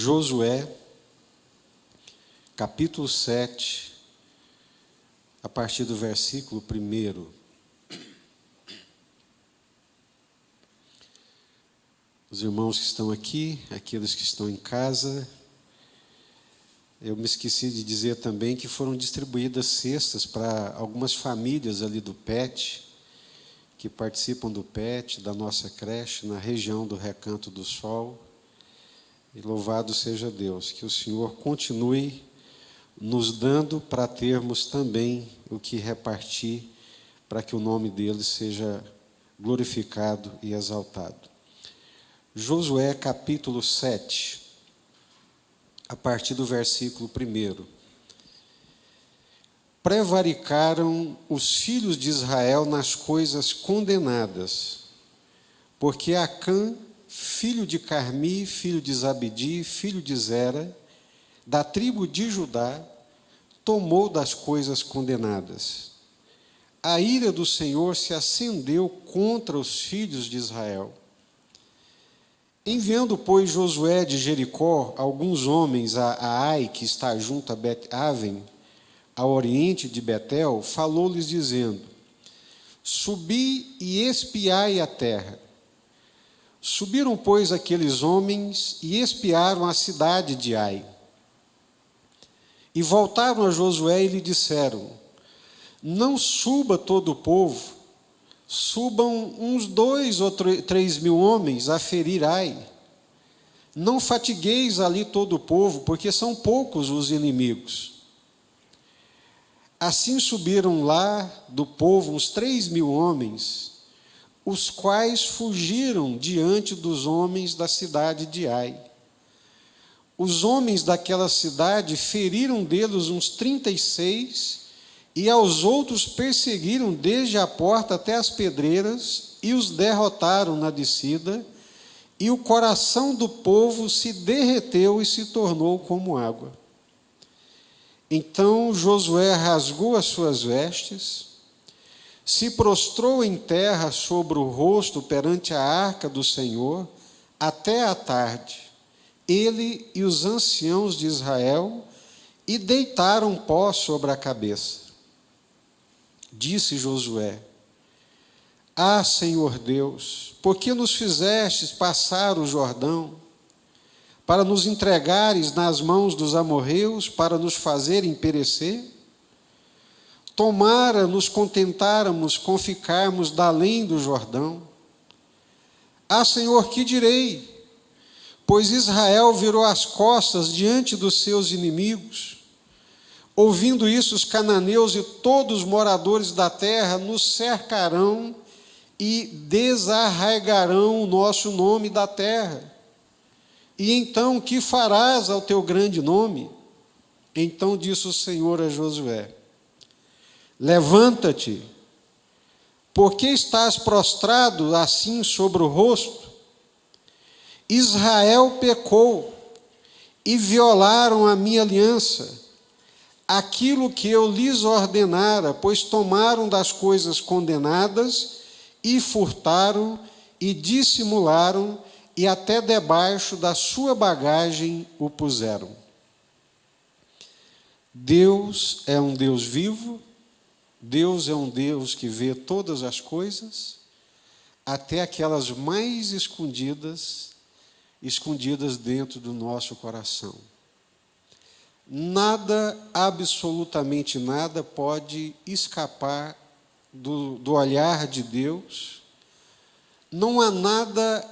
Josué, capítulo 7, a partir do versículo 1. Os irmãos que estão aqui, aqueles que estão em casa, eu me esqueci de dizer também que foram distribuídas cestas para algumas famílias ali do PET, que participam do PET, da nossa creche, na região do Recanto do Sol. E louvado seja Deus, que o Senhor continue nos dando para termos também o que repartir, para que o nome dele seja glorificado e exaltado. Josué capítulo 7, a partir do versículo 1. Prevaricaram os filhos de Israel nas coisas condenadas, porque Acã, filho de Carmi, filho de Zabdi, filho de Zera, da tribo de Judá, tomou das coisas condenadas. A ira do Senhor se acendeu contra os filhos de Israel. Enviando, pois, Josué de Jericó alguns homens a Ai, que está junto a Bet-Aven, ao oriente de Betel, falou-lhes dizendo: Subi e espiai a terra. Subiram, pois, aqueles homens e espiaram a cidade de Ai. E voltaram a Josué e lhe disseram: Não suba todo o povo, subam uns 2 ou 3 mil homens a ferir Ai. Não fatigueis ali todo o povo, porque são poucos os inimigos. Assim subiram lá do povo uns 3 mil homens, os quais fugiram diante dos homens da cidade de Ai. Os homens daquela cidade feriram deles uns 36, e aos outros perseguiram desde a porta até as pedreiras, e os derrotaram na descida, e o coração do povo se derreteu e se tornou como água. Então Josué rasgou as suas vestes, se prostrou em terra sobre o rosto perante a arca do Senhor, até a tarde, ele e os anciãos de Israel, e deitaram pó sobre a cabeça. Disse Josué: Ah, Senhor Deus, por que nos fizestes passar o Jordão, para nos entregares nas mãos dos amorreus, para nos fazerem perecer? Tomara nos contentáramos com ficarmos da além do Jordão. Ah, Senhor, que direi? Pois Israel virou as costas diante dos seus inimigos. Ouvindo isso, os cananeus e todos os moradores da terra nos cercarão e desarraigarão o nosso nome da terra. E então, que farás ao teu grande nome? Então disse o Senhor a Josué: Levanta-te, porque estás prostrado assim sobre o rosto? Israel pecou e violaram a minha aliança, aquilo que eu lhes ordenara, pois tomaram das coisas condenadas e furtaram e dissimularam, e até debaixo da sua bagagem o puseram. Deus é um Deus vivo, Deus é um Deus que vê todas as coisas, até aquelas mais escondidas dentro do nosso coração. Nada, absolutamente nada, pode escapar do olhar de Deus. Não há nada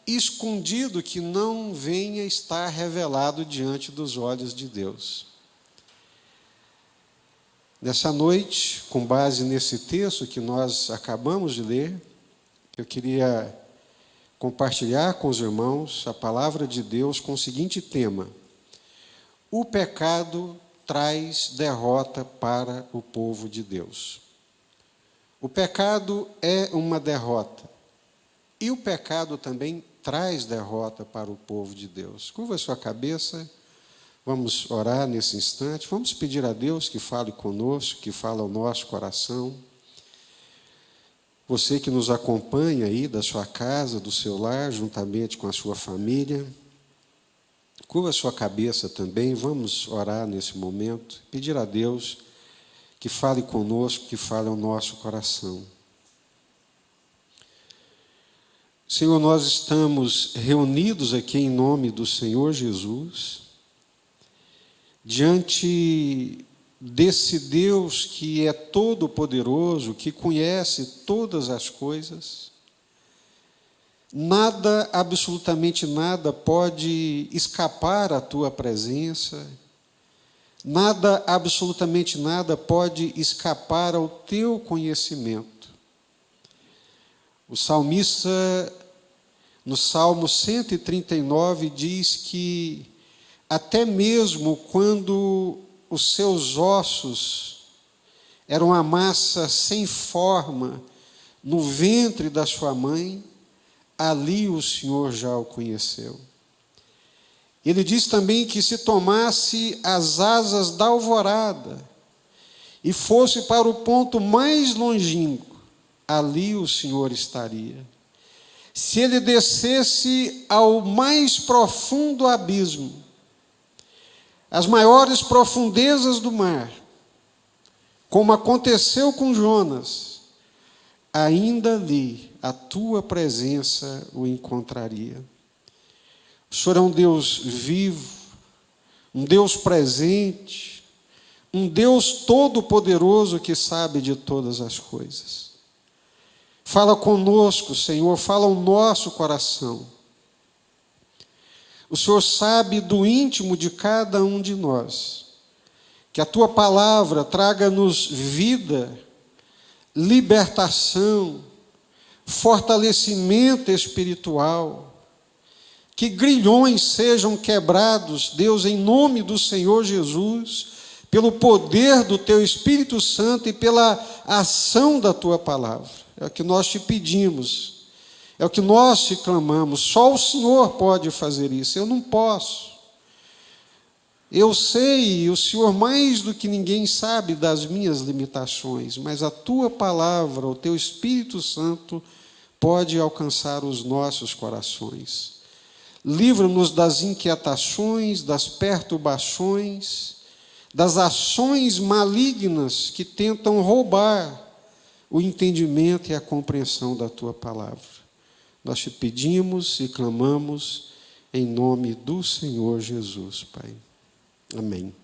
escondido que não venha estar revelado diante dos olhos de Deus. Nessa noite, com base nesse texto que nós acabamos de ler, eu queria compartilhar com os irmãos a palavra de Deus com o seguinte tema: o pecado traz derrota para o povo de Deus. O pecado é uma derrota, e o pecado também traz derrota para o povo de Deus. Curva a sua cabeça, vamos orar nesse instante, vamos pedir a Deus que fale conosco, que fale ao nosso coração. Você que nos acompanha aí da sua casa, do seu lar, juntamente com a sua família, Curva a sua cabeça também, vamos orar nesse momento, pedir a Deus que fale conosco, que fale ao nosso coração. Senhor, nós estamos reunidos aqui em nome do Senhor Jesus, diante desse Deus que é todo-poderoso, que conhece todas as coisas. Nada, absolutamente nada, pode escapar à tua presença. Nada, absolutamente nada, pode escapar ao teu conhecimento. O salmista, no Salmo 139, diz que até mesmo quando os seus ossos eram a massa sem forma no ventre da sua mãe, ali o Senhor já o conheceu. Ele diz também que se tomasse as asas da alvorada e fosse para o ponto mais longínquo, ali o Senhor estaria. Se ele descesse ao mais profundo abismo, as maiores profundezas do mar, como aconteceu com Jonas, ainda ali a tua presença o encontraria. O Senhor é um Deus vivo, um Deus presente, um Deus todo-poderoso que sabe de todas as coisas. Fala conosco, Senhor, fala ao nosso coração. O Senhor sabe do íntimo de cada um de nós. Que a tua palavra traga-nos vida, libertação, fortalecimento espiritual. Que grilhões sejam quebrados, Deus, em nome do Senhor Jesus, pelo poder do teu Espírito Santo e pela ação da tua palavra. É o que nós te pedimos. É o que nós te clamamos. Só o Senhor pode fazer isso. Eu não posso. Eu sei, o Senhor mais do que ninguém sabe das minhas limitações, mas a tua palavra, o teu Espírito Santo, pode alcançar os nossos corações. Livra-nos das inquietações, das perturbações, das ações malignas que tentam roubar o entendimento e a compreensão da tua palavra. Nós te pedimos e clamamos em nome do Senhor Jesus, Pai. Amém.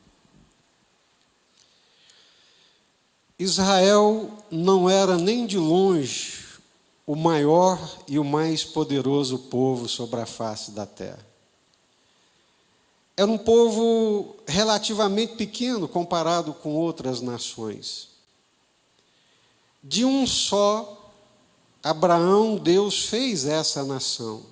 Israel não era nem de longe o maior e o mais poderoso povo sobre a face da terra. Era um povo relativamente pequeno comparado com outras nações. De um só Abraão, Deus fez essa nação.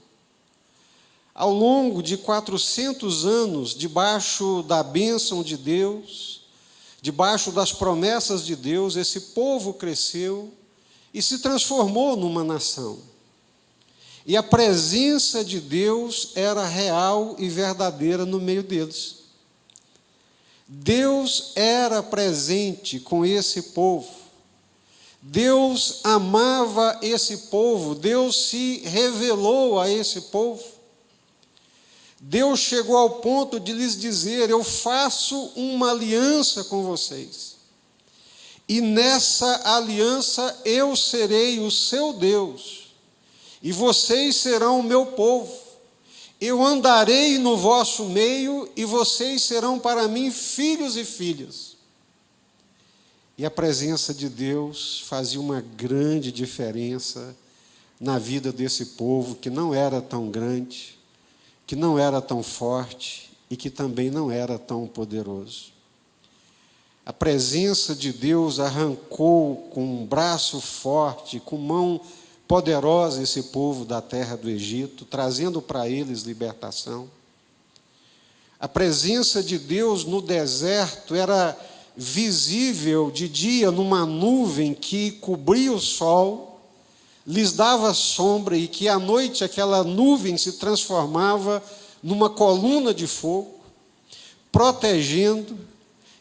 Ao longo de 400 anos, debaixo da bênção de Deus, debaixo das promessas de Deus, esse povo cresceu e se transformou numa nação. E a presença de Deus era real e verdadeira no meio deles. Deus era presente com esse povo. Deus amava esse povo, Deus se revelou a esse povo. Deus chegou ao ponto de lhes dizer: eu faço uma aliança com vocês. E nessa aliança eu serei o seu Deus, e vocês serão o meu povo. Eu andarei no vosso meio, e vocês serão para mim filhos e filhas. E a presença de Deus fazia uma grande diferença na vida desse povo, que não era tão grande, que não era tão forte e que também não era tão poderoso. A presença de Deus arrancou com um braço forte, com mão poderosa esse povo da terra do Egito, trazendo para eles libertação. A presença de Deus no deserto era visível de dia numa nuvem que cobria o sol, lhes dava sombra, e que à noite aquela nuvem se transformava numa coluna de fogo, protegendo,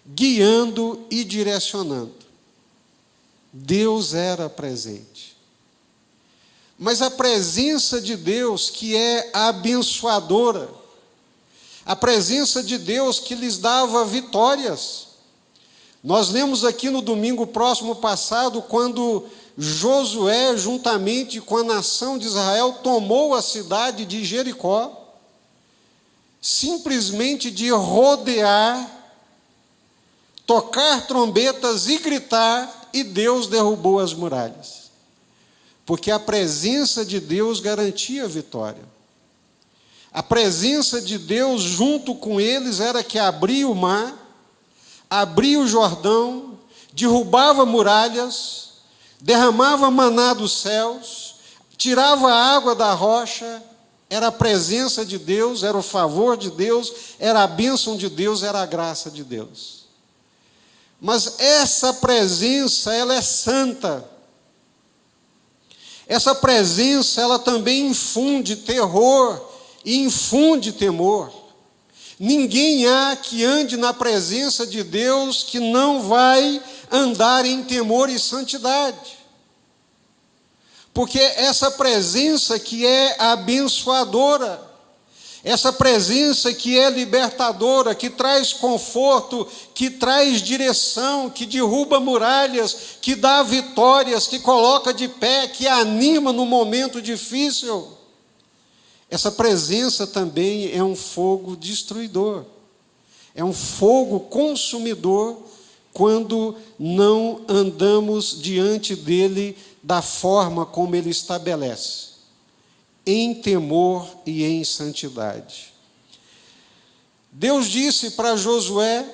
guiando e direcionando. Deus era presente. Mas a presença de Deus, que é abençoadora, a presença de Deus que lhes dava vitórias. Nós lemos aqui no domingo próximo passado, quando Josué, juntamente com a nação de Israel, tomou a cidade de Jericó, simplesmente de rodear, tocar trombetas e gritar, e Deus derrubou as muralhas. Porque a presença de Deus garantia a vitória. A presença de Deus junto com eles era que abria o mar, abria o Jordão, derrubava muralhas, derramava maná dos céus, tirava a água da rocha. Era a presença de Deus, era o favor de Deus, era a bênção de Deus, era a graça de Deus. Mas essa presença, ela é santa. Essa presença, ela também infunde terror e infunde temor. Ninguém há que ande na presença de Deus que não vai andar em temor e santidade. Porque essa presença que é abençoadora, essa presença que é libertadora, que traz conforto, que traz direção, que derruba muralhas, que dá vitórias, que coloca de pé, que anima no momento difícil. Essa presença também é um fogo destruidor, é um fogo consumidor quando não andamos diante dele da forma como ele estabelece, em temor e em santidade. Deus disse para Josué,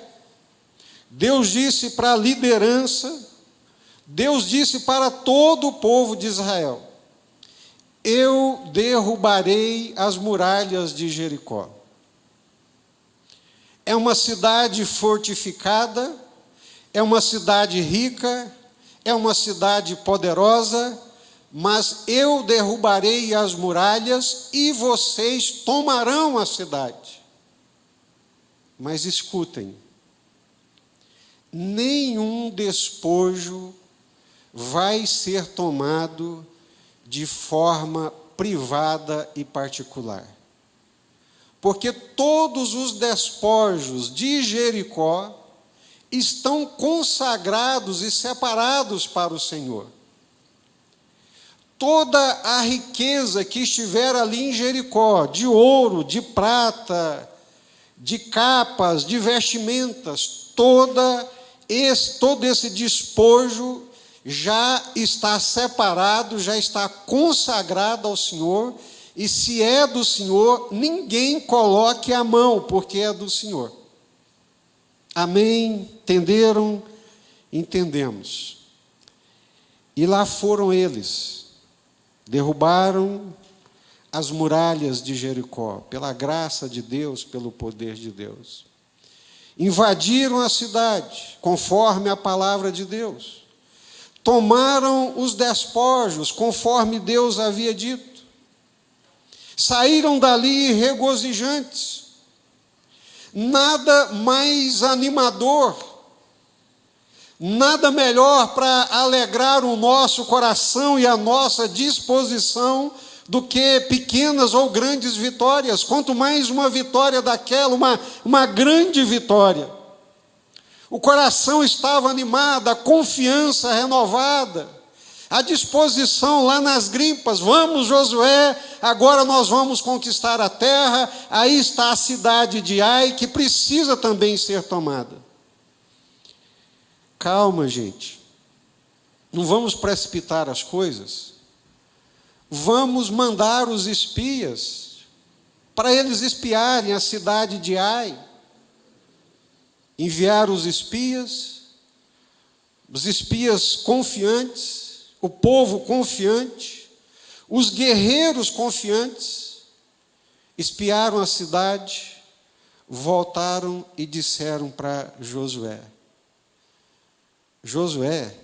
Deus disse para a liderança, Deus disse para todo o povo de Israel: eu derrubarei as muralhas de Jericó. É uma cidade fortificada, é uma cidade rica, é uma cidade poderosa, mas eu derrubarei as muralhas e vocês tomarão a cidade. Mas escutem, nenhum despojo vai ser tomado de forma privada e particular. Porque todos os despojos de Jericó estão consagrados e separados para o Senhor. Toda a riqueza que estiver ali em Jericó, de ouro, de prata, de capas, de vestimentas, todo esse despojo já está separado, já está consagrado ao Senhor, e se é do Senhor, ninguém coloque a mão, porque é do Senhor. Amém? Entenderam? Entendemos. E lá foram eles, derrubaram as muralhas de Jericó, pela graça de Deus, pelo poder de Deus. Invadiram a cidade, conforme a palavra de Deus. Tomaram os despojos, conforme Deus havia dito. Saíram dali regozijantes. Nada mais animador, nada melhor para alegrar o nosso coração e a nossa disposição do que pequenas ou grandes vitórias. Quanto mais uma vitória daquela, uma grande vitória. O coração estava animado, a confiança renovada, a disposição lá nas grimpas. Vamos, Josué, agora nós vamos conquistar a terra. Aí está a cidade de Ai, que precisa também ser tomada. Calma, gente. Não vamos precipitar as coisas. Vamos mandar os espias para eles espiarem a cidade de Ai. Enviar os espias confiantes, o povo confiante, os guerreiros confiantes, espiaram a cidade, voltaram e disseram para Josué: Josué,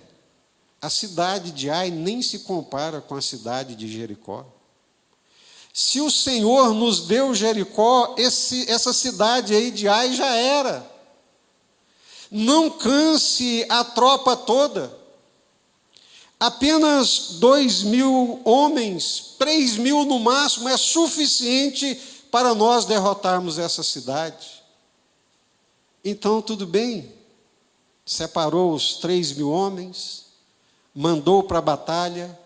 a cidade de Ai nem se compara com a cidade de Jericó. Se o Senhor nos deu Jericó, essa cidade aí de Ai já era. Não canse a tropa toda. Apenas 2.000 homens, 3.000 no máximo, é suficiente para nós derrotarmos essa cidade. Então, tudo bem, separou os 3.000 homens, mandou para a batalha,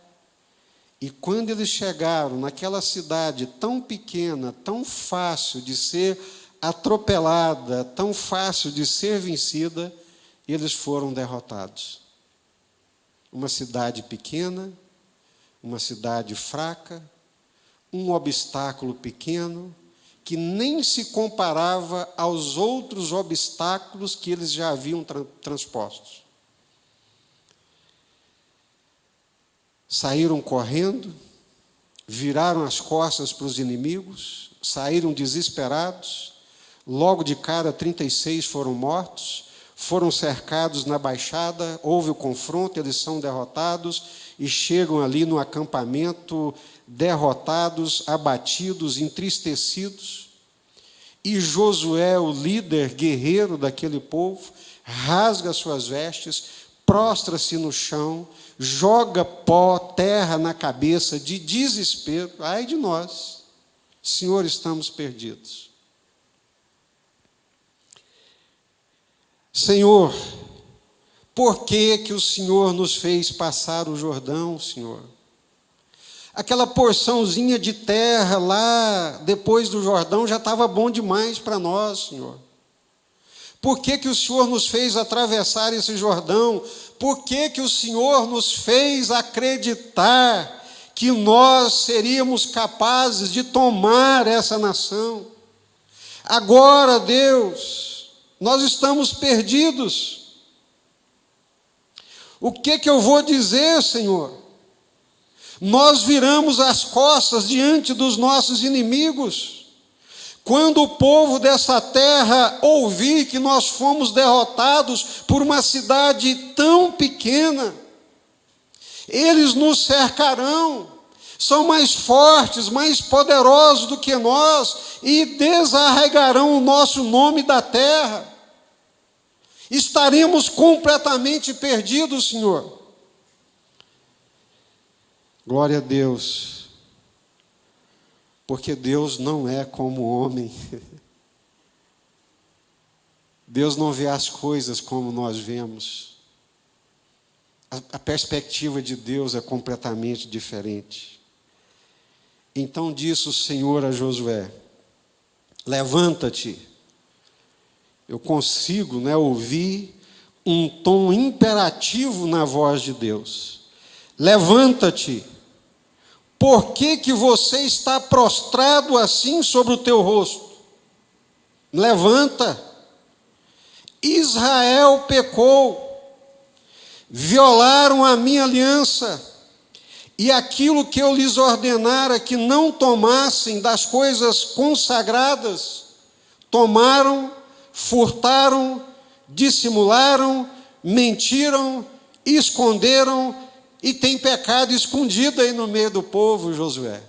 e quando eles chegaram naquela cidade tão pequena, tão fácil de ser atropelada, tão fácil de ser vencida, eles foram derrotados. Uma cidade pequena, uma cidade fraca, um obstáculo pequeno, que nem se comparava aos outros obstáculos que eles já haviam transpostos. Saíram correndo, viraram as costas para os inimigos, saíram desesperados, logo de cara 36 foram mortos, foram cercados na baixada, houve o confronto, eles são derrotados e chegam ali no acampamento derrotados, abatidos, entristecidos. E Josué, o líder guerreiro daquele povo, rasga suas vestes, prostra-se no chão, joga pó, terra na cabeça, de desespero. Ai de nós, Senhor, estamos perdidos. Senhor, por que o Senhor nos fez passar o Jordão, Senhor? Aquela porçãozinha de terra lá, depois do Jordão, já estava bom demais para nós, Senhor. Por que o Senhor nos fez atravessar esse Jordão? Por que o Senhor nos fez acreditar que nós seríamos capazes de tomar essa nação? Agora, Deus, nós estamos perdidos. O que eu vou dizer, Senhor? Nós viramos as costas diante dos nossos inimigos. Quando o povo dessa terra ouvir que nós fomos derrotados por uma cidade tão pequena, eles nos cercarão, são mais fortes, mais poderosos do que nós e desarraigarão o nosso nome da terra. Estaremos completamente perdidos, Senhor. Glória a Deus, porque Deus não é como o homem. Deus não vê as coisas como nós vemos. A perspectiva de Deus é completamente diferente. Então disse o Senhor a Josué: levanta-te. Eu consigo, ouvir um tom imperativo na voz de Deus. Levanta-te. Por que você está prostrado assim sobre o teu rosto? Levanta. Israel pecou, violaram a minha aliança, e aquilo que eu lhes ordenara que não tomassem das coisas consagradas, tomaram, furtaram, dissimularam, mentiram, esconderam, e tem pecado escondido aí no meio do povo, Josué.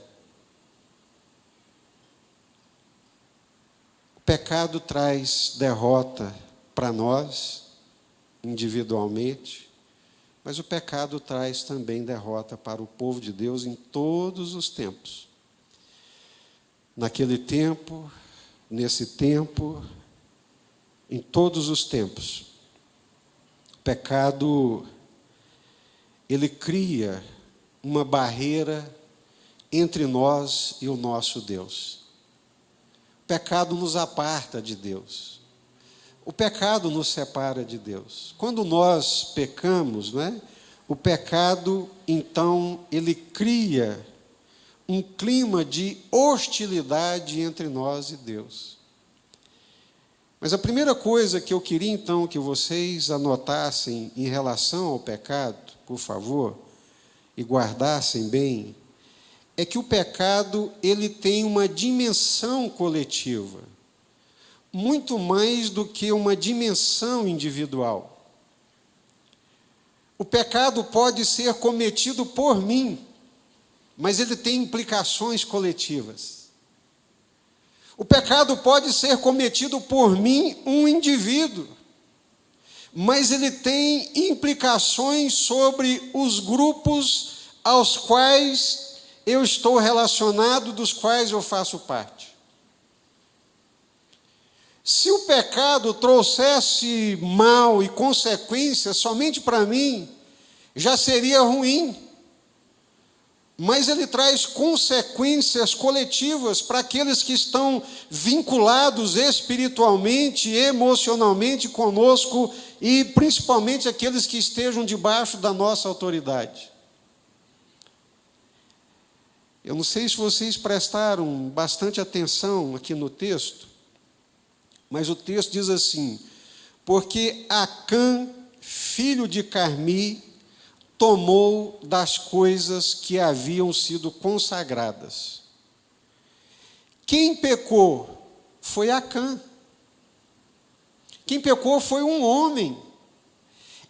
O pecado traz derrota para nós, individualmente, mas o pecado traz também derrota para o povo de Deus em todos os tempos. Naquele tempo, nesse tempo, em todos os tempos. O pecado, ele cria uma barreira entre nós e o nosso Deus. O pecado nos aparta de Deus. O pecado nos separa de Deus. Quando nós pecamos, o pecado, então, ele cria um clima de hostilidade entre nós e Deus. Mas a primeira coisa que eu queria, então, que vocês anotassem em relação ao pecado, por favor, e guardassem bem, é que o pecado, ele tem uma dimensão coletiva, muito mais do que uma dimensão individual. O pecado pode ser cometido por mim, mas ele tem implicações coletivas. O pecado pode ser cometido por mim, um indivíduo, mas ele tem implicações sobre os grupos aos quais eu estou relacionado, dos quais eu faço parte. Se o pecado trouxesse mal e consequências somente para mim, já seria ruim. Mas ele traz consequências coletivas para aqueles que estão vinculados espiritualmente e emocionalmente conosco, e principalmente aqueles que estejam debaixo da nossa autoridade. Eu não sei se vocês prestaram bastante atenção aqui no texto, mas o texto diz assim: porque Acã, filho de Carmi, tomou das coisas que haviam sido consagradas. Quem pecou foi Acã. Quem pecou foi um homem.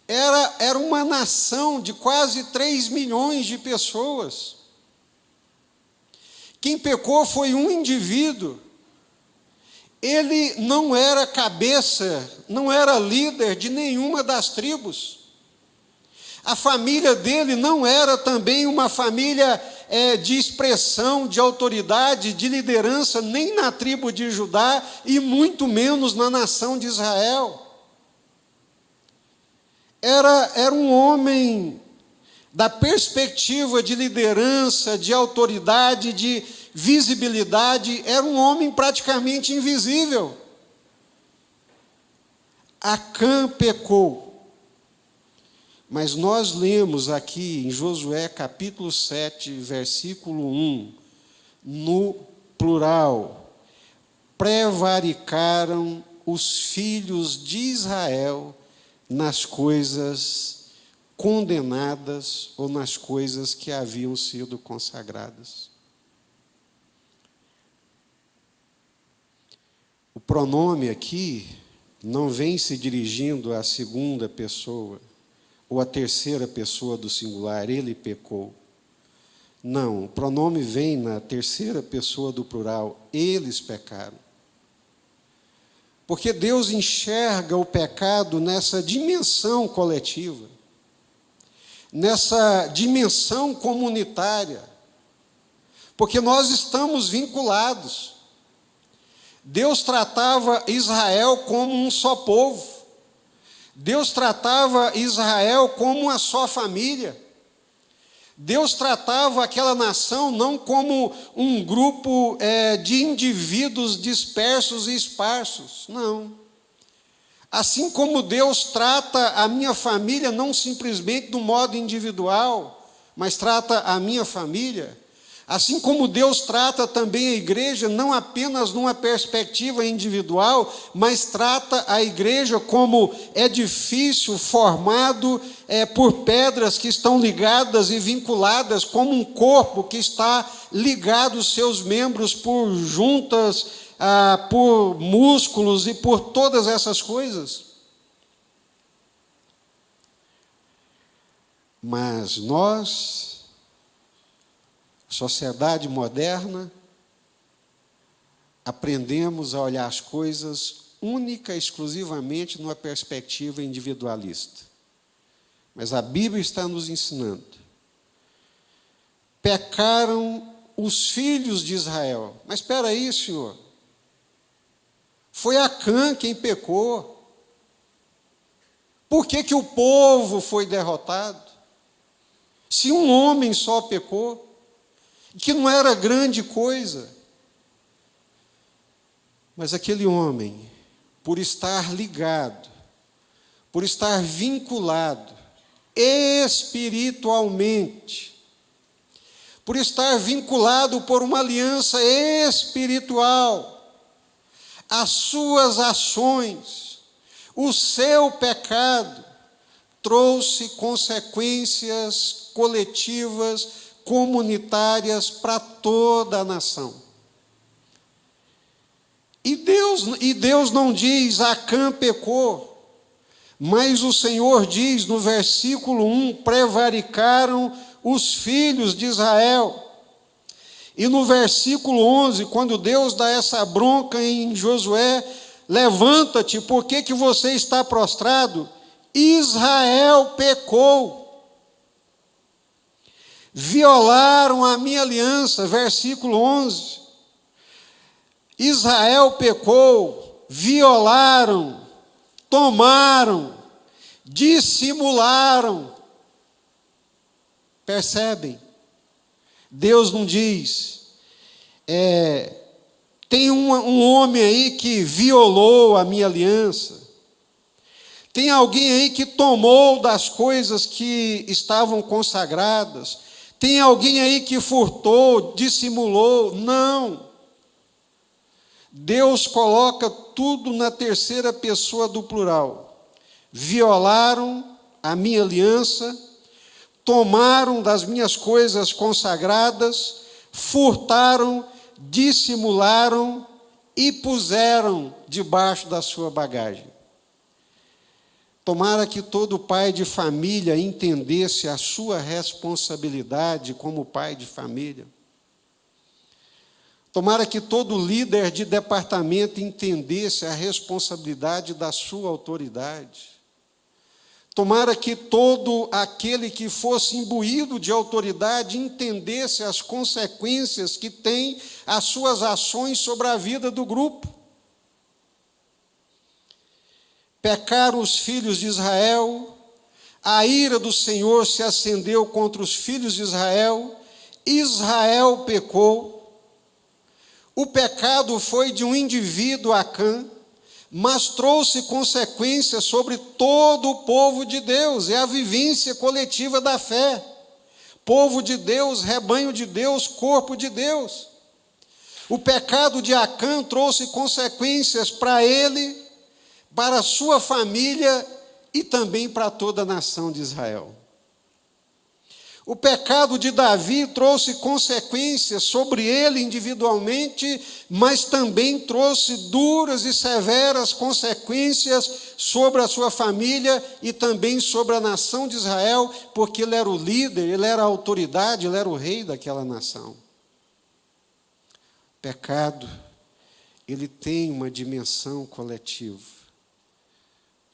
Era uma nação de quase 3 milhões de pessoas. Quem pecou foi um indivíduo. Ele não era cabeça, não era líder de nenhuma das tribos. A família dele não era também uma família de expressão, de autoridade, de liderança, nem na tribo de Judá, e muito menos na nação de Israel. Era um homem da perspectiva de liderança, de autoridade, de visibilidade, era um homem praticamente invisível. Acã pecou. Mas nós lemos aqui em Josué capítulo 7, versículo 1, no plural: prevaricaram os filhos de Israel nas coisas condenadas ou nas coisas que haviam sido consagradas. O pronome aqui não vem se dirigindo à segunda pessoa ou à terceira pessoa do singular, ele pecou. Não, o pronome vem na terceira pessoa do plural, eles pecaram. Porque Deus enxerga o pecado nessa dimensão coletiva, nessa dimensão comunitária, porque nós estamos vinculados. Deus tratava Israel como um só povo. Deus tratava Israel como uma só família. Deus tratava aquela nação não como um grupo de indivíduos dispersos e esparsos, não. Assim como Deus trata a minha família não simplesmente do modo individual, mas trata a minha família, assim como Deus trata também a igreja não apenas numa perspectiva individual, mas trata a igreja como edifício formado por pedras que estão ligadas e vinculadas, como um corpo que está ligado os seus membros por juntas, por músculos e por todas essas coisas. Mas nós, sociedade moderna, aprendemos a olhar as coisas única e exclusivamente numa perspectiva individualista. Mas a Bíblia está nos ensinando. Pecaram os filhos de Israel. Mas espera aí, Senhor. Foi Acã quem pecou. Por que o povo foi derrotado? Se um homem só pecou, que não era grande coisa. Mas aquele homem, por estar ligado, por estar vinculado espiritualmente, por estar vinculado por uma aliança espiritual, as suas ações, o seu pecado, trouxe consequências coletivas, comunitárias para toda a nação. E Deus não diz Acã pecou, mas o Senhor diz no versículo 1, prevaricaram os filhos de Israel. E no versículo 11, quando Deus dá essa bronca em Josué, levanta-te, por que você está prostrado? Israel pecou. Violaram a minha aliança, versículo 11. Israel pecou, violaram, tomaram, dissimularam. Percebem? Deus não diz, tem um homem aí que violou a minha aliança, tem alguém aí que tomou das coisas que estavam consagradas, tem alguém aí que furtou, dissimulou. Não. Deus coloca tudo na terceira pessoa do plural. Violaram a minha aliança, tomaram das minhas coisas consagradas, furtaram, dissimularam e puseram debaixo da sua bagagem. Tomara que todo pai de família entendesse a sua responsabilidade como pai de família. Tomara que todo líder de departamento entendesse a responsabilidade da sua autoridade. Tomara que todo aquele que fosse imbuído de autoridade entendesse as consequências que tem as suas ações sobre a vida do grupo. Pecaram os filhos de Israel, a ira do Senhor se acendeu contra os filhos de Israel, Israel pecou. O pecado foi de um indivíduo, Acã, mas trouxe consequências sobre todo o povo de Deus. É a vivência coletiva da fé. Povo de Deus, rebanho de Deus, corpo de Deus. O pecado de Acã trouxe consequências para ele, para a sua família e também para toda a nação de Israel. O pecado de Davi trouxe consequências sobre ele individualmente, mas também trouxe duras e severas consequências sobre a sua família e também sobre a nação de Israel, porque ele era o líder, ele era a autoridade, ele era o rei daquela nação. O pecado, ele tem uma dimensão coletiva.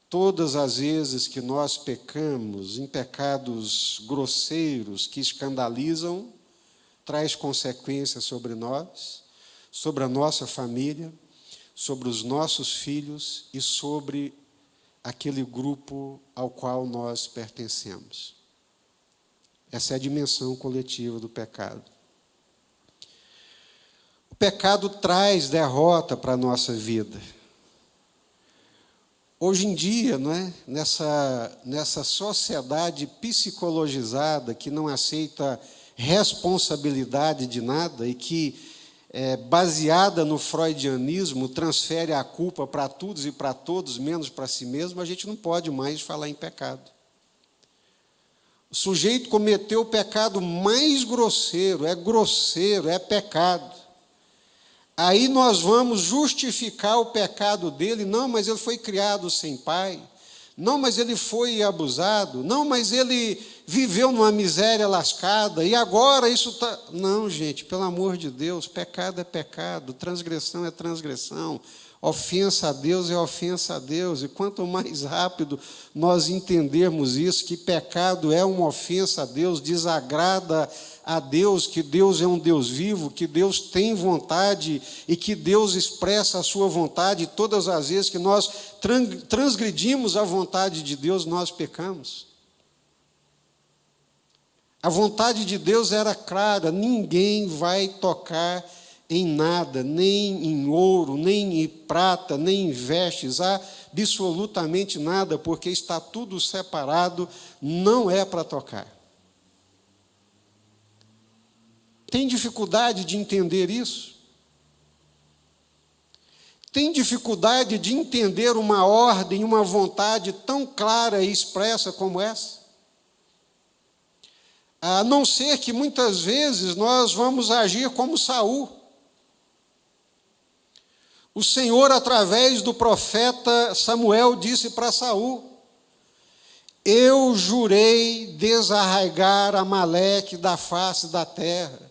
Todas as vezes que nós pecamos em pecados grosseiros que escandalizam, traz consequências sobre nós, sobre a nossa família, sobre os nossos filhos e sobre aquele grupo ao qual nós pertencemos. Essa é a dimensão coletiva do pecado. O pecado traz derrota para a nossa vida. Hoje em dia, não é? Nessa sociedade psicologizada que não aceita responsabilidade de nada e que, baseada no freudianismo, transfere a culpa para todos e para todos, menos para si mesmo, a gente não pode mais falar em pecado. O sujeito cometeu o pecado mais grosseiro, é pecado. Aí nós vamos justificar o pecado dele. Não, mas ele foi criado sem pai. Não, mas ele foi abusado. Não, mas ele viveu numa miséria lascada. E agora isso está... Não, gente, pelo amor de Deus, pecado é pecado, transgressão é transgressão, ofensa a Deus é ofensa a Deus. E quanto mais rápido nós entendermos isso, que pecado é uma ofensa a Deus, desagrada a Deus, que Deus é um Deus vivo, que Deus tem vontade e que Deus expressa a sua vontade, e todas as vezes que nós transgredimos a vontade de Deus, nós pecamos. A vontade de Deus era clara: ninguém vai tocar em nada, nem em ouro, nem em prata, nem em vestes, absolutamente nada, porque está tudo separado, não é para tocar. Tem dificuldade de entender isso? Tem dificuldade de entender uma ordem, uma vontade tão clara e expressa como essa? A não ser que muitas vezes nós vamos agir como Saul. O Senhor, através do profeta Samuel, disse para Saul: eu jurei desarraigar Amaleque da face da terra,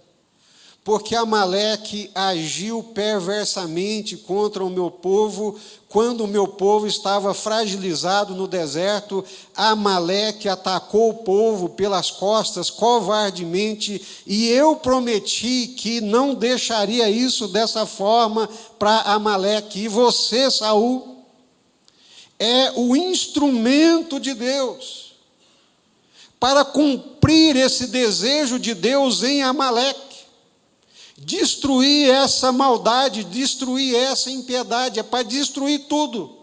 porque Amaleque agiu perversamente contra o meu povo, quando o meu povo estava fragilizado no deserto, Amaleque atacou o povo pelas costas covardemente, e eu prometi que não deixaria isso dessa forma para Amaleque. E você, Saul, é o instrumento de Deus para cumprir esse desejo de Deus em Amaleque. Destruir essa maldade, destruir essa impiedade, é para destruir tudo.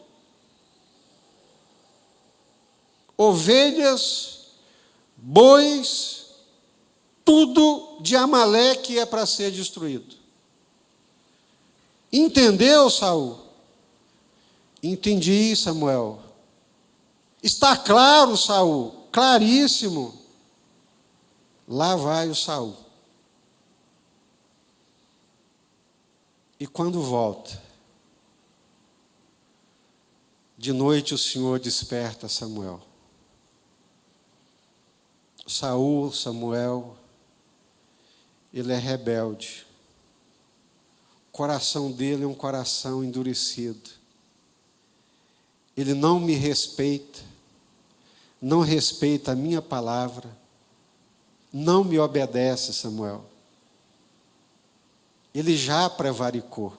Ovelhas, bois, tudo de Amaleque é para ser destruído. Entendeu, Saul? Entendi, Samuel. Está claro, Saul, claríssimo. Lá vai o Saul. E quando volta, de noite o Senhor desperta Samuel. Samuel, ele é rebelde. O coração dele é um coração endurecido. Ele não me respeita, não respeita a minha palavra, não me obedece, Samuel. Ele já prevaricou.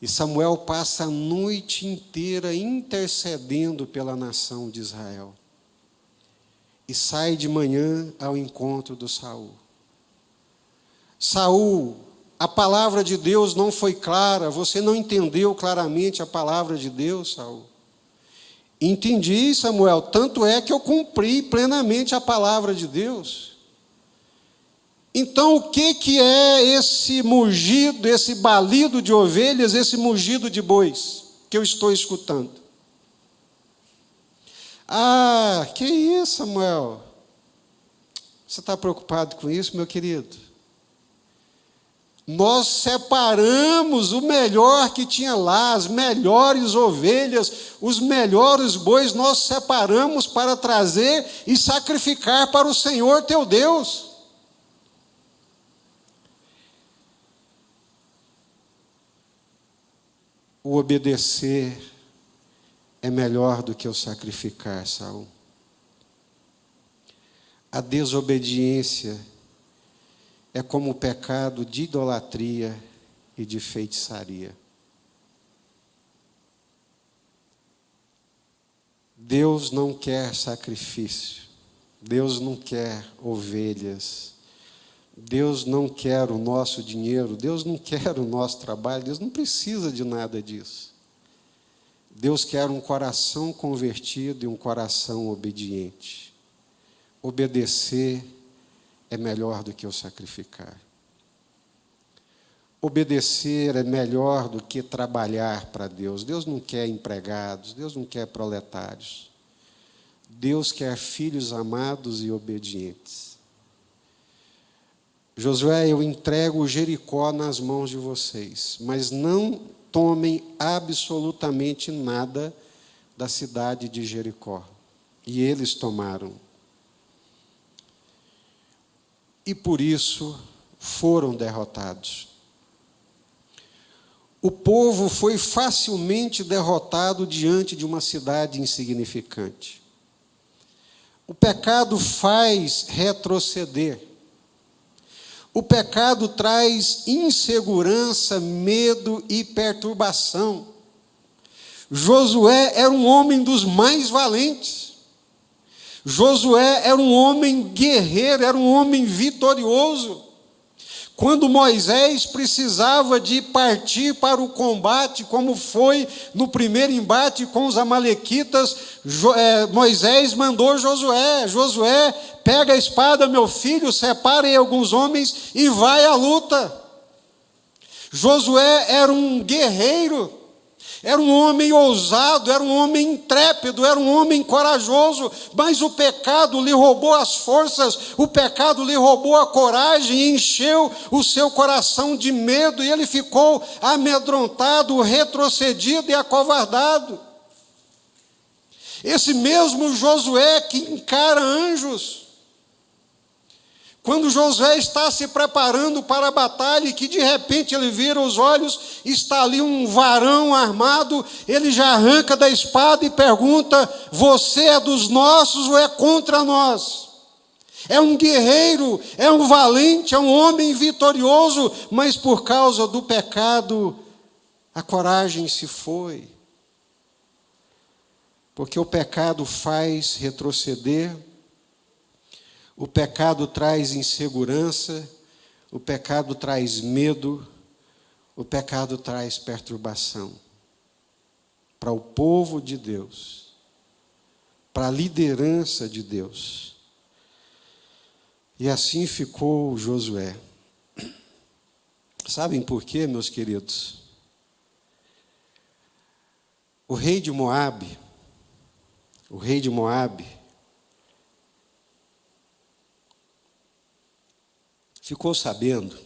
E Samuel passa a noite inteira intercedendo pela nação de Israel. E sai de manhã ao encontro do Saul. Saul, a palavra de Deus não foi clara, você não entendeu claramente a palavra de Deus, Saul. Entendi, Samuel, tanto é que eu cumpri plenamente a palavra de Deus. Então, o que é esse mugido, esse balido de ovelhas, esse mugido de bois que eu estou escutando? Ah, que isso, Samuel? Você está preocupado com isso, meu querido? Nós separamos o melhor que tinha lá, as melhores ovelhas, os melhores bois, nós separamos para trazer e sacrificar para o Senhor teu Deus. O obedecer é melhor do que o sacrificar, Saul. A desobediência é como o pecado de idolatria e de feitiçaria. Deus não quer sacrifício, Deus não quer ovelhas, Deus não quer o nosso dinheiro, Deus não quer o nosso trabalho, Deus não precisa de nada disso. Deus quer um coração convertido e um coração obediente. Obedecer é melhor do que o sacrificar. Obedecer é melhor do que trabalhar para Deus. Deus não quer empregados, Deus não quer proletários. Deus quer filhos amados e obedientes. Josué, eu entrego Jericó nas mãos de vocês, mas não tomem absolutamente nada da cidade de Jericó. E eles tomaram. E por isso foram derrotados. O povo foi facilmente derrotado diante de uma cidade insignificante. O pecado faz retroceder. O pecado traz insegurança, medo e perturbação. Josué era um homem dos mais valentes. Josué era um homem guerreiro, era um homem vitorioso. Quando Moisés precisava de partir para o combate, como foi no primeiro embate com os amalequitas, Moisés mandou Josué: Josué, pega a espada, meu filho, separe alguns homens e vai à luta. Josué era um guerreiro, era um homem ousado, era um homem intrépido, era um homem corajoso, mas o pecado lhe roubou as forças, o pecado lhe roubou a coragem e encheu o seu coração de medo, e ele ficou amedrontado, retrocedido e acovardado. Esse mesmo Josué que encara anjos, Quando Josué está se preparando para a batalha e que de repente ele vira os olhos, está ali um varão armado, ele já arranca da espada e pergunta: você é dos nossos ou é contra nós? É um guerreiro, é um valente, é um homem vitorioso, mas por causa do pecado, a coragem se foi. Porque o pecado faz retroceder, o pecado traz insegurança, o pecado traz medo, o pecado traz perturbação. Para o povo de Deus, para a liderança de Deus. E assim ficou Josué. Sabem por quê, meus queridos? O rei de Moabe, ficou sabendo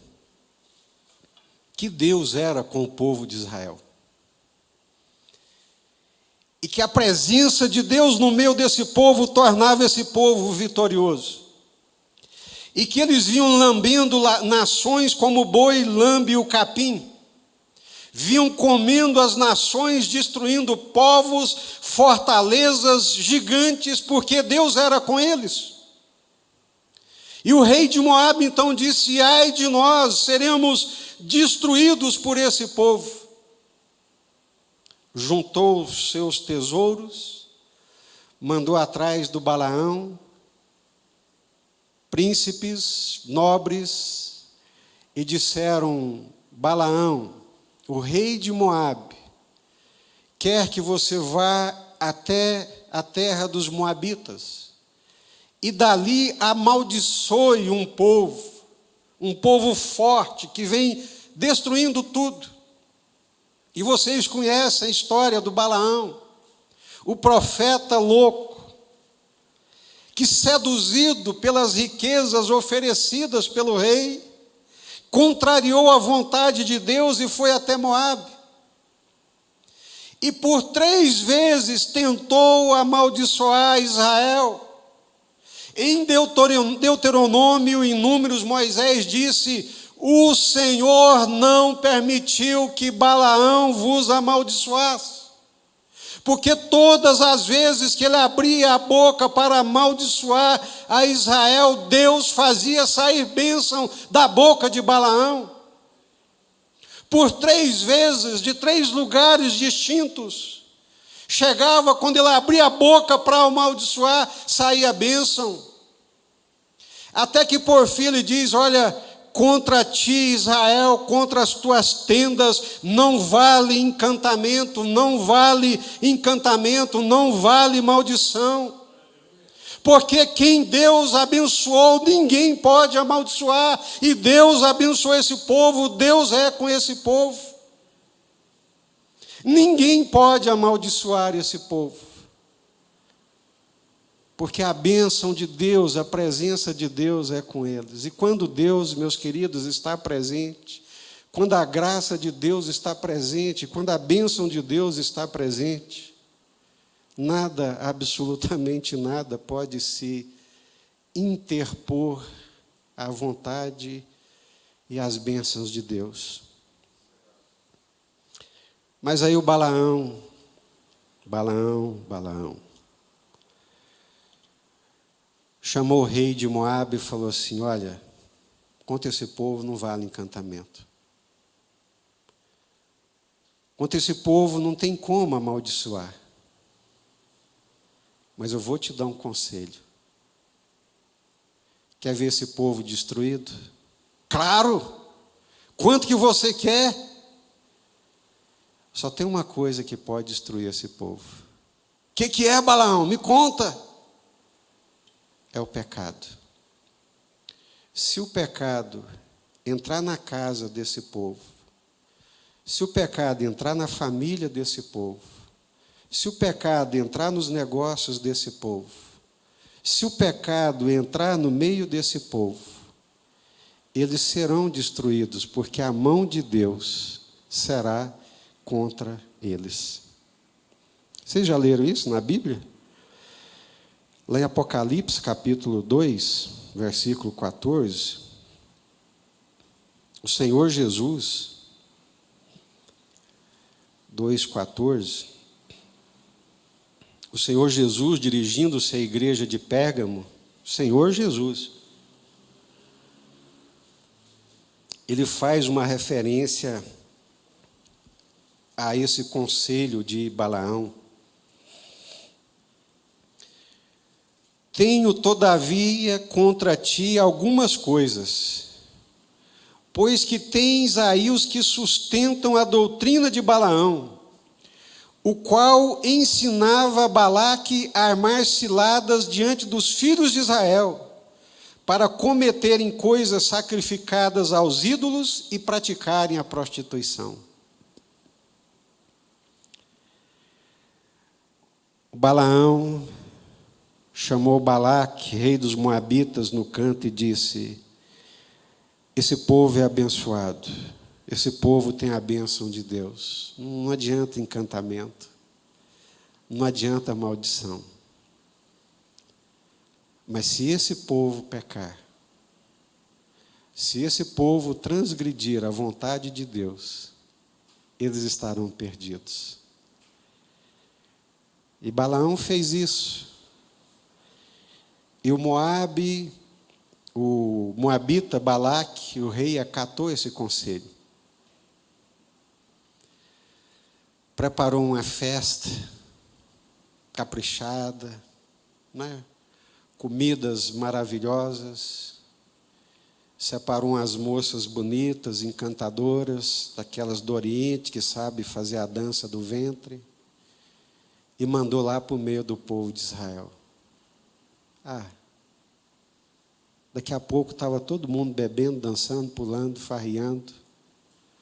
que Deus era com o povo de Israel. E que a presença de Deus no meio desse povo tornava esse povo vitorioso. E que eles vinham lambendo nações como o boi lambe o capim. Vinham comendo as nações, destruindo povos, fortalezas gigantes, porque Deus era com eles. E o rei de Moabe então disse: ai de nós, seremos destruídos por esse povo. Juntou os seus tesouros, mandou atrás do Balaão, príncipes, nobres, e disseram: Balaão, o rei de Moabe, quer que você vá até a terra dos moabitas, e dali amaldiçoe um povo forte, que vem destruindo tudo. E vocês conhecem a história do Balaão, o profeta louco, que seduzido pelas riquezas oferecidas pelo rei, contrariou a vontade de Deus e foi até Moabe. E por 3 vezes tentou amaldiçoar Israel. Em Deuteronômio, em Números, Moisés disse: o Senhor não permitiu que Balaão vos amaldiçoasse. Porque todas as vezes que ele abria a boca para amaldiçoar a Israel, Deus fazia sair bênção da boca de Balaão. Por 3 vezes, de 3 lugares distintos, chegava, quando ele abria a boca para amaldiçoar, saía bênção. Até que por fim ele diz: olha, contra ti, Israel, contra as tuas tendas, não vale encantamento, não vale maldição. Porque quem Deus abençoou, ninguém pode amaldiçoar. E Deus abençoou esse povo, Deus é com esse povo. Ninguém pode amaldiçoar esse povo. Porque a bênção de Deus, a presença de Deus é com eles. E quando Deus, meus queridos, está presente, quando a graça de Deus está presente, quando a bênção de Deus está presente, nada, absolutamente nada, pode se interpor à vontade e às bênçãos de Deus. Mas aí o Balaão, chamou o rei de Moabe e falou assim: olha, contra esse povo não vale encantamento. Contra esse povo não tem como amaldiçoar. Mas eu vou te dar um conselho. Quer ver esse povo destruído? Claro! Quanto que você quer? Só tem uma coisa que pode destruir esse povo. O que é, Balaão? Me conta. É o pecado. Se o pecado entrar na casa desse povo, se o pecado entrar na família desse povo, se o pecado entrar nos negócios desse povo, se o pecado entrar no meio desse povo, eles serão destruídos, porque a mão de Deus será contra eles. Vocês já leram isso na Bíblia? Lá em Apocalipse, capítulo 2, versículo 14, o Senhor Jesus, 2,14, o Senhor Jesus, dirigindo-se à igreja de Pérgamo, Senhor Jesus, ele faz uma referência a esse conselho de Balaão. Tenho, todavia, contra ti algumas coisas, pois que tens aí os que sustentam a doutrina de Balaão, o qual ensinava a Balaque a armar ciladas diante dos filhos de Israel, para cometerem coisas sacrificadas aos ídolos e praticarem a prostituição. Balaão chamou Balaque, rei dos Moabitas, no canto e disse: esse povo é abençoado, esse povo tem a bênção de Deus. Não adianta encantamento, não adianta maldição. Mas se esse povo pecar, se esse povo transgredir a vontade de Deus, eles estarão perdidos. E Balaão fez isso. E o moabita Balaque, o rei, acatou esse conselho. Preparou uma festa caprichada, né? Comidas maravilhosas, separou umas moças bonitas, encantadoras, daquelas do Oriente que sabe fazer a dança do ventre, e mandou lá para o meio do povo de Israel. Daqui a pouco estava todo mundo bebendo, dançando, pulando, farreando,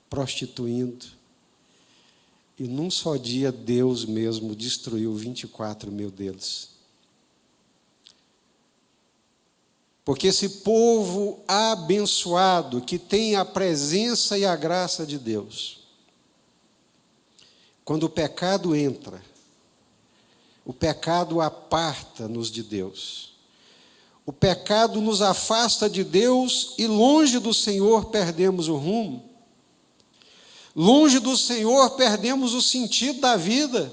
prostituindo. E num só dia Deus mesmo destruiu 24 mil deles. Porque esse povo abençoado, que tem a presença e a graça de Deus, quando o pecado entra, o pecado aparta-nos de Deus. O pecado nos afasta de Deus e longe do Senhor perdemos o rumo. Longe do Senhor perdemos o sentido da vida.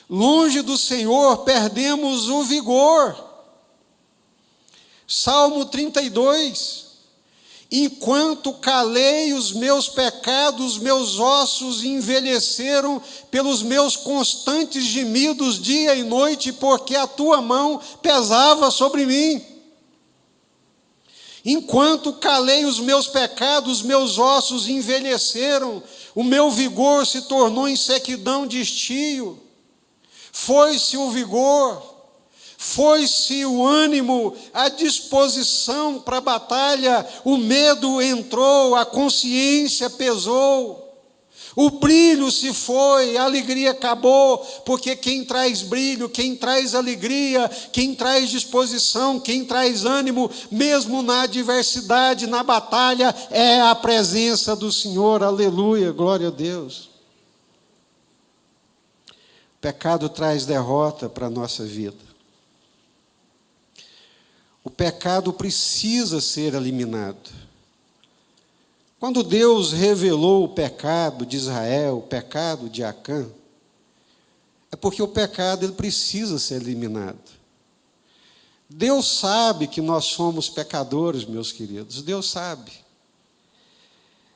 Longe do Senhor perdemos o vigor. Salmo 32. Enquanto calei os meus pecados, meus ossos envelheceram pelos meus constantes gemidos dia e noite, porque a tua mão pesava sobre mim. Enquanto calei os meus pecados, meus ossos envelheceram, o meu vigor se tornou em sequidão de estio. Foi-se o vigor, foi-se o ânimo, a disposição para a batalha, o medo entrou, a consciência pesou, o brilho se foi, a alegria acabou, porque quem traz brilho, quem traz alegria, quem traz disposição, quem traz ânimo, mesmo na adversidade, na batalha, é a presença do Senhor, aleluia, glória a Deus. O pecado traz derrota para a nossa vida. O pecado precisa ser eliminado. Quando Deus revelou o pecado de Israel, o pecado de Acã, é porque o pecado ele precisa ser eliminado. Deus sabe que nós somos pecadores, meus queridos, Deus sabe.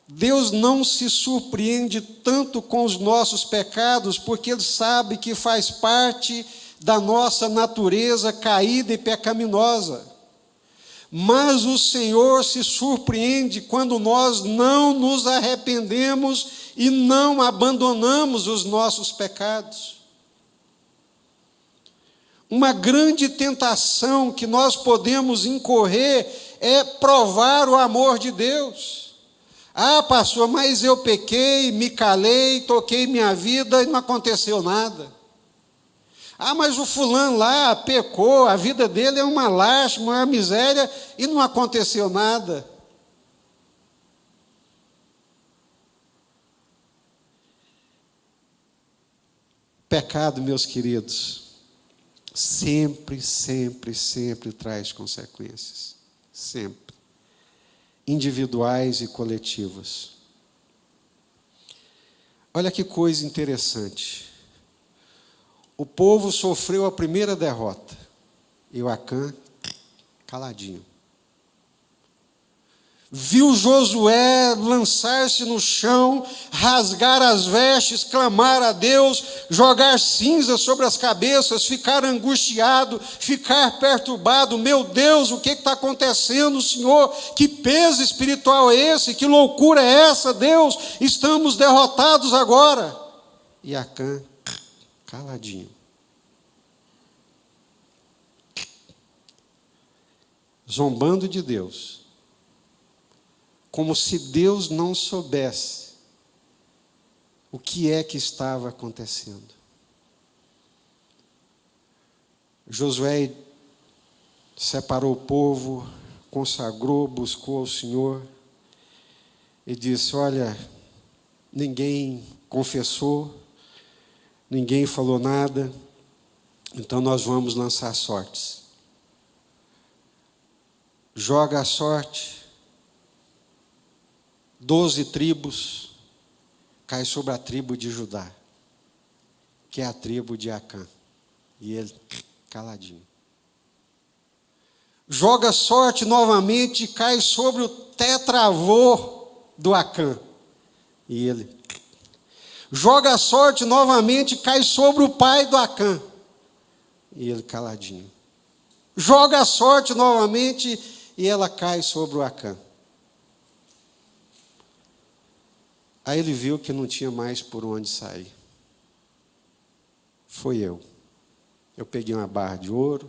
Deus não se surpreende tanto com os nossos pecados, porque Ele sabe que faz parte da nossa natureza caída e pecaminosa. Mas o Senhor se surpreende quando nós não nos arrependemos e não abandonamos os nossos pecados. Uma grande tentação que nós podemos incorrer é provar o amor de Deus. Pastor, mas eu pequei, me calei, toquei minha vida e não aconteceu nada. Mas o fulano lá pecou, a vida dele é uma lástima, uma miséria, e não aconteceu nada. Pecado, meus queridos, sempre, sempre, sempre traz consequências. Sempre. Individuais e coletivas. Olha que coisa interessante. O povo sofreu a primeira derrota. E o Acã, caladinho. Viu Josué lançar-se no chão, rasgar as vestes, clamar a Deus, jogar cinza sobre as cabeças, ficar angustiado, ficar perturbado. Meu Deus, o que está acontecendo, Senhor? Que peso espiritual é esse? Que loucura é essa, Deus? Estamos derrotados agora. E Acã, caladinho. Zombando de Deus. Como se Deus não soubesse o que é que estava acontecendo. Josué separou o povo, consagrou, buscou ao Senhor e disse: olha, ninguém confessou, ninguém falou nada, então nós vamos lançar sortes. Joga a sorte. 12 tribos cai sobre a tribo de Judá, que é a tribo de Acã. E ele caladinho. Joga sorte novamente e cai sobre o tetravô do Acã. E ele joga sorte novamente e cai sobre o pai do Acã. E ele caladinho. Joga a sorte novamente e ela cai sobre o Acã. Aí ele viu que não tinha mais por onde sair. Foi eu. Eu peguei uma barra de ouro,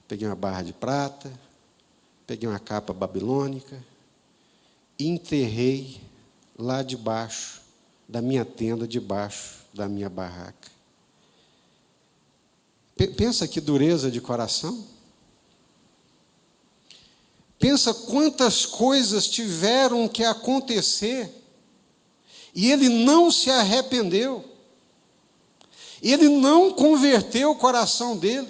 peguei uma barra de prata, peguei uma capa babilônica e enterrei lá debaixo da minha tenda, debaixo da minha barraca. Pensa que dureza de coração. Pensa quantas coisas tiveram que acontecer. E ele não se arrependeu. Ele não converteu o coração dele.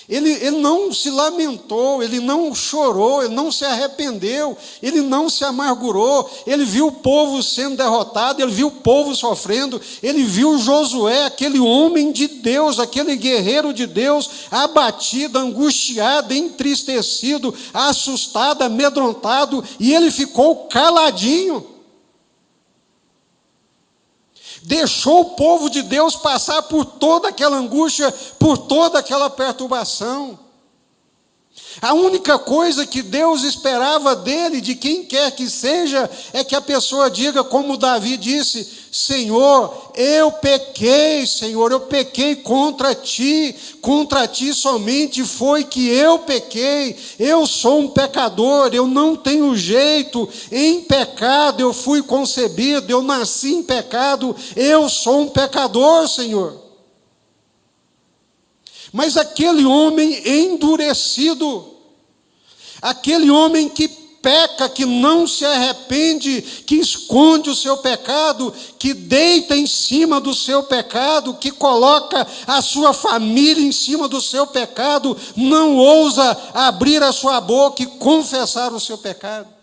Ele não se lamentou, ele não chorou, ele não se arrependeu, ele não se amargurou. Ele viu o povo sendo derrotado, ele viu o povo sofrendo, ele viu Josué, aquele homem de Deus, aquele guerreiro de Deus, abatido, angustiado, entristecido, assustado, amedrontado, e ele ficou caladinho. Deixou o povo de Deus passar por toda aquela angústia, por toda aquela perturbação. A única coisa que Deus esperava dele, de quem quer que seja, é que a pessoa diga, como Davi disse: Senhor, eu pequei contra ti somente foi que eu pequei, eu sou um pecador, eu não tenho jeito, em pecado eu fui concebido, eu nasci em pecado, eu sou um pecador, Senhor. Mas aquele homem endurecido, aquele homem que peca, que não se arrepende, que esconde o seu pecado, que deita em cima do seu pecado, que coloca a sua família em cima do seu pecado, não ousa abrir a sua boca e confessar o seu pecado.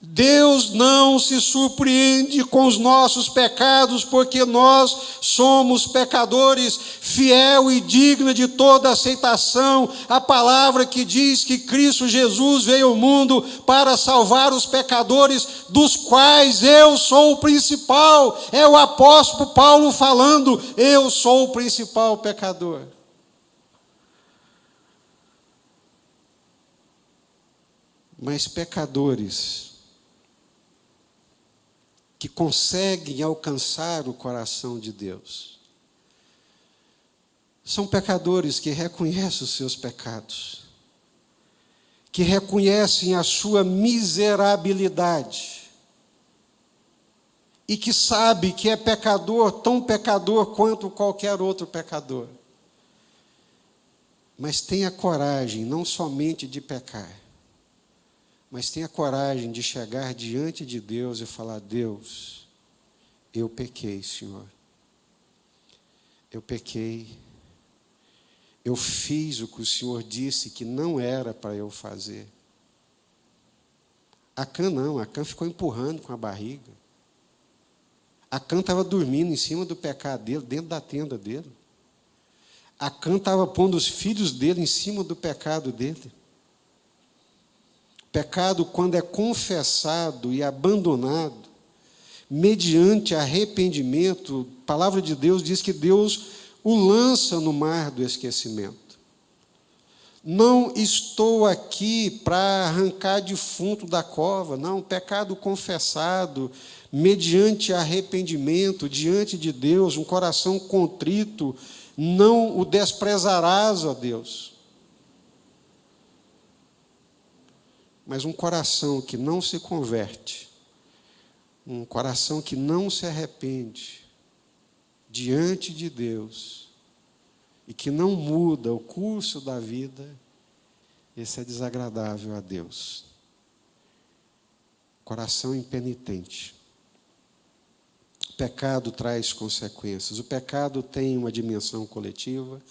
Deus não se surpreende com os nossos pecados, porque nós somos pecadores, fiel e digna de toda aceitação. A palavra que diz que Cristo Jesus veio ao mundo para salvar os pecadores, dos quais eu sou o principal. É o apóstolo Paulo falando: eu sou o principal pecador. Mas pecadores que conseguem alcançar o coração de Deus são pecadores que reconhecem os seus pecados, que reconhecem a sua miserabilidade e que sabe que é pecador, tão pecador quanto qualquer outro pecador. Mas tem a coragem não somente de pecar, mas tenha coragem de chegar diante de Deus e falar: Deus, eu pequei, Senhor. Eu pequei. Eu fiz o que o Senhor disse que não era para eu fazer. Acã não, Acã ficou empurrando com a barriga. Acã estava dormindo em cima do pecado dele, dentro da tenda dele. Acã estava pondo os filhos dele em cima do pecado dele. O pecado, quando é confessado e abandonado, mediante arrependimento, a palavra de Deus diz que Deus o lança no mar do esquecimento. Não estou aqui para arrancar defunto da cova, não, pecado confessado, mediante arrependimento, diante de Deus, um coração contrito, não o desprezarás, ó Deus. Mas um coração que não se converte, um coração que não se arrepende diante de Deus e que não muda o curso da vida, esse é desagradável a Deus. Coração impenitente. O pecado traz consequências. O pecado tem uma dimensão coletiva.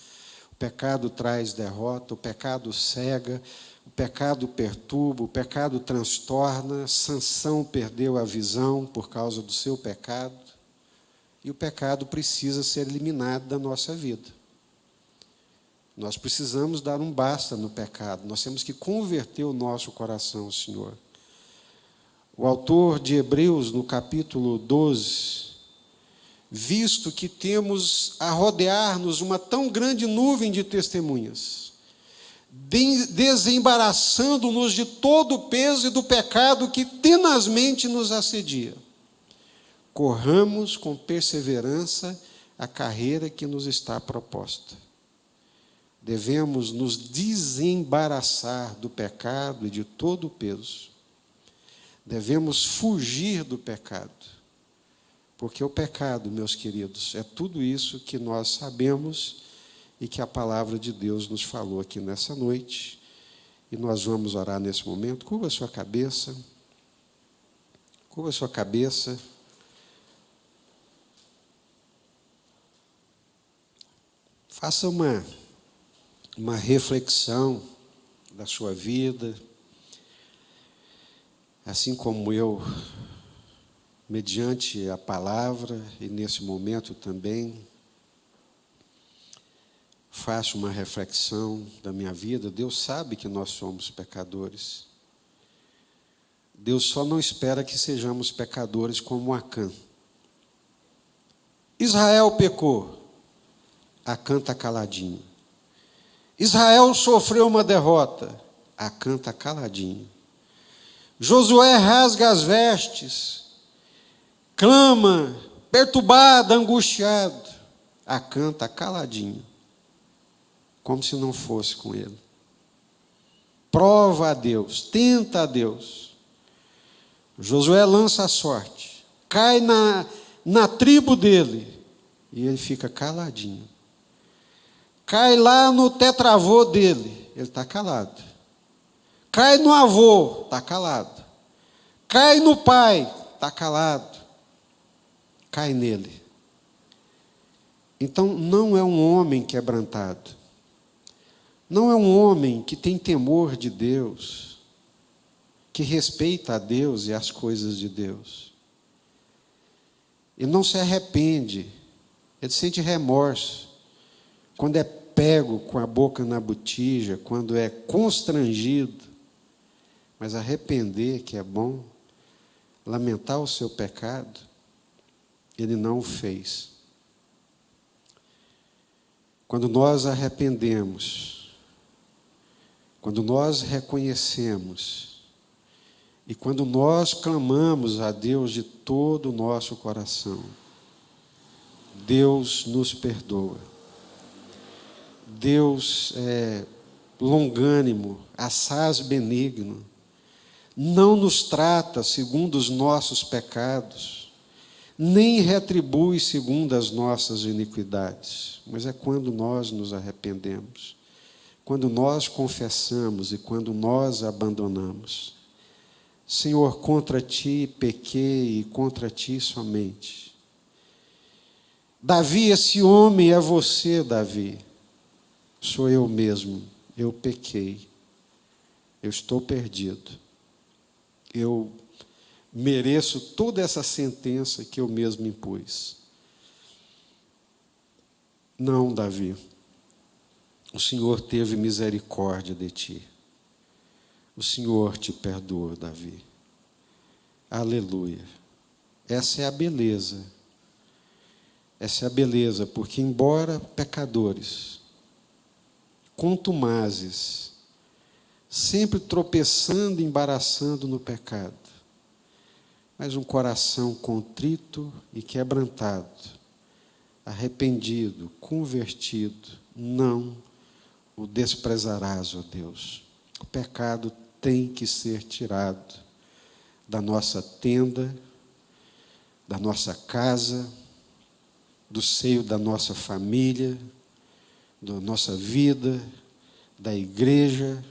O pecado traz derrota. O pecado cega. O pecado perturba. O pecado transtorna. Sansão perdeu a visão por causa do seu pecado. E o pecado precisa ser eliminado da nossa vida. Nós precisamos dar um basta no pecado. Nós temos que converter o nosso coração ao Senhor. O autor de Hebreus, no capítulo 12, visto que temos a rodear-nos uma tão grande nuvem de testemunhas, desembaraçando-nos de todo o peso e do pecado que tenazmente nos assedia, corramos com perseverança a carreira que nos está proposta. Devemos nos desembaraçar do pecado e de todo o peso. Devemos fugir do pecado. Porque o pecado, meus queridos, é tudo isso que nós sabemos e que a palavra de Deus nos falou aqui nessa noite. E nós vamos orar nesse momento. Curva a sua cabeça. Curva a sua cabeça. Faça uma reflexão da sua vida, assim como eu, mediante a palavra, e nesse momento também, faço uma reflexão da minha vida. Deus sabe que nós somos pecadores. Deus só não espera que sejamos pecadores como Acã. Israel pecou, Acã está caladinho. Israel sofreu uma derrota, Acã está caladinho. Josué rasga as vestes, clama, perturbado, angustiado. Acã está caladinho, como se não fosse com ele. Prova a Deus, tenta a Deus. Josué lança a sorte, cai na tribo dele, e ele fica caladinho. Cai lá no tetravô dele, ele está calado. Cai no avô, está calado. Cai no pai, está calado. Cai nele. Então, não é um homem quebrantado. Não é um homem que tem temor de Deus, que respeita a Deus e as coisas de Deus. Ele não se arrepende, ele sente remorso. Quando é pego com a boca na botija, quando é constrangido, mas arrepender, que é bom, lamentar o seu pecado, ele não o fez. Quando nós arrependemos, quando nós reconhecemos, e quando nós clamamos a Deus de todo o nosso coração, Deus nos perdoa. Deus é longânimo, assaz benigno, não nos trata segundo os nossos pecados, nem retribui segundo as nossas iniquidades, mas é quando nós nos arrependemos, quando nós confessamos e quando nós abandonamos. Senhor, contra Ti pequei e contra Ti somente. Davi, esse homem é você, Davi. Sou eu mesmo. Eu pequei. Eu estou perdido. Eu mereço toda essa sentença que eu mesmo impus. Não, Davi. O Senhor teve misericórdia de ti. O Senhor te perdoa, Davi. Aleluia. Essa é a beleza. Essa é a beleza, porque embora pecadores, contumazes, sempre tropeçando e embaraçando no pecado, mas um coração contrito e quebrantado, arrependido, convertido, não o desprezarás, ó Deus. O pecado tem que ser tirado da nossa tenda, da nossa casa, do seio da nossa família, da nossa vida, da igreja,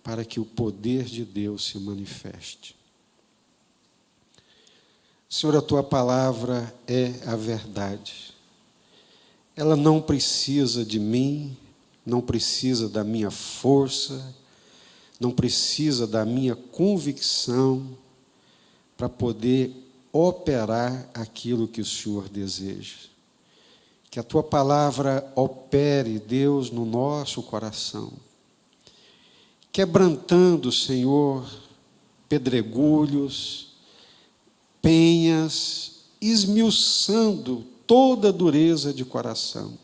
para que o poder de Deus se manifeste. Senhor, a tua palavra é a verdade. Ela não precisa de mim, não precisa da minha força, não precisa da minha convicção para poder operar aquilo que o Senhor deseja. Que a tua palavra opere, Deus, no nosso coração, quebrantando, Senhor, pedregulhos, penhas, esmiuçando toda dureza de coração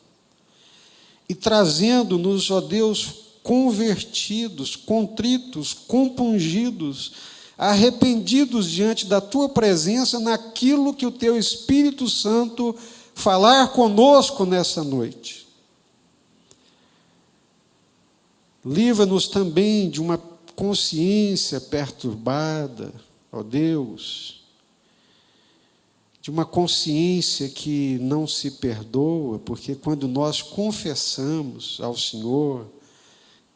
e trazendo-nos, ó Deus, convertidos, contritos, compungidos, arrependidos diante da tua presença naquilo que o teu Espírito Santo falar conosco nessa noite. Livra-nos também de uma consciência perturbada, ó Deus, de uma consciência que não se perdoa, porque quando nós confessamos ao Senhor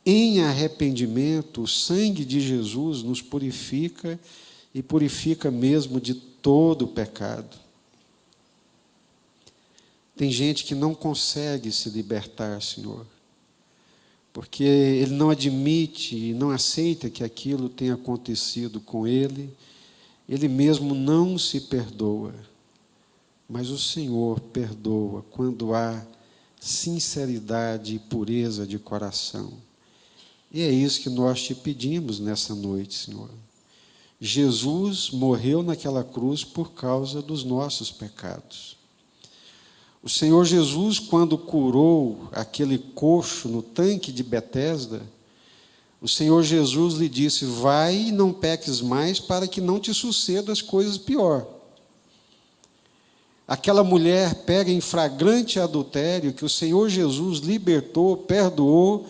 em arrependimento, o sangue de Jesus nos purifica e purifica mesmo de todo o pecado. Tem gente que não consegue se libertar, Senhor, porque ele não admite e não aceita que aquilo tenha acontecido com ele, ele mesmo não se perdoa, mas o Senhor perdoa quando há sinceridade e pureza de coração. E é isso que nós te pedimos nessa noite, Senhor. Jesus morreu naquela cruz por causa dos nossos pecados. O Senhor Jesus, quando curou aquele coxo no tanque de Betesda, o Senhor Jesus lhe disse: vai e não peques mais, para que não te sucedam as coisas pior. Aquela mulher pega em flagrante adultério, que o Senhor Jesus libertou, perdoou,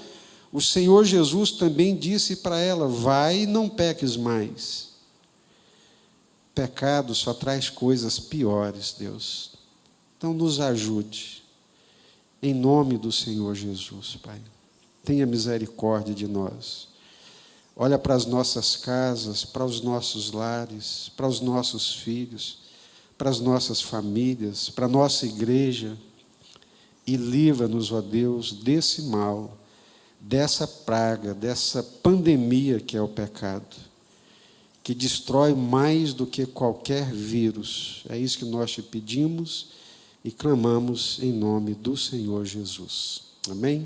o Senhor Jesus também disse para ela: vai e não peques mais. Pecado só traz coisas piores, Deus. Então nos ajude, em nome do Senhor Jesus, Pai. Tenha misericórdia de nós. Olha para as nossas casas, para os nossos lares, para os nossos filhos, para as nossas famílias, para a nossa igreja, e livra-nos, ó Deus, desse mal, dessa praga, dessa pandemia que é o pecado, que destrói mais do que qualquer vírus. É isso que nós te pedimos e clamamos em nome do Senhor Jesus. Amém?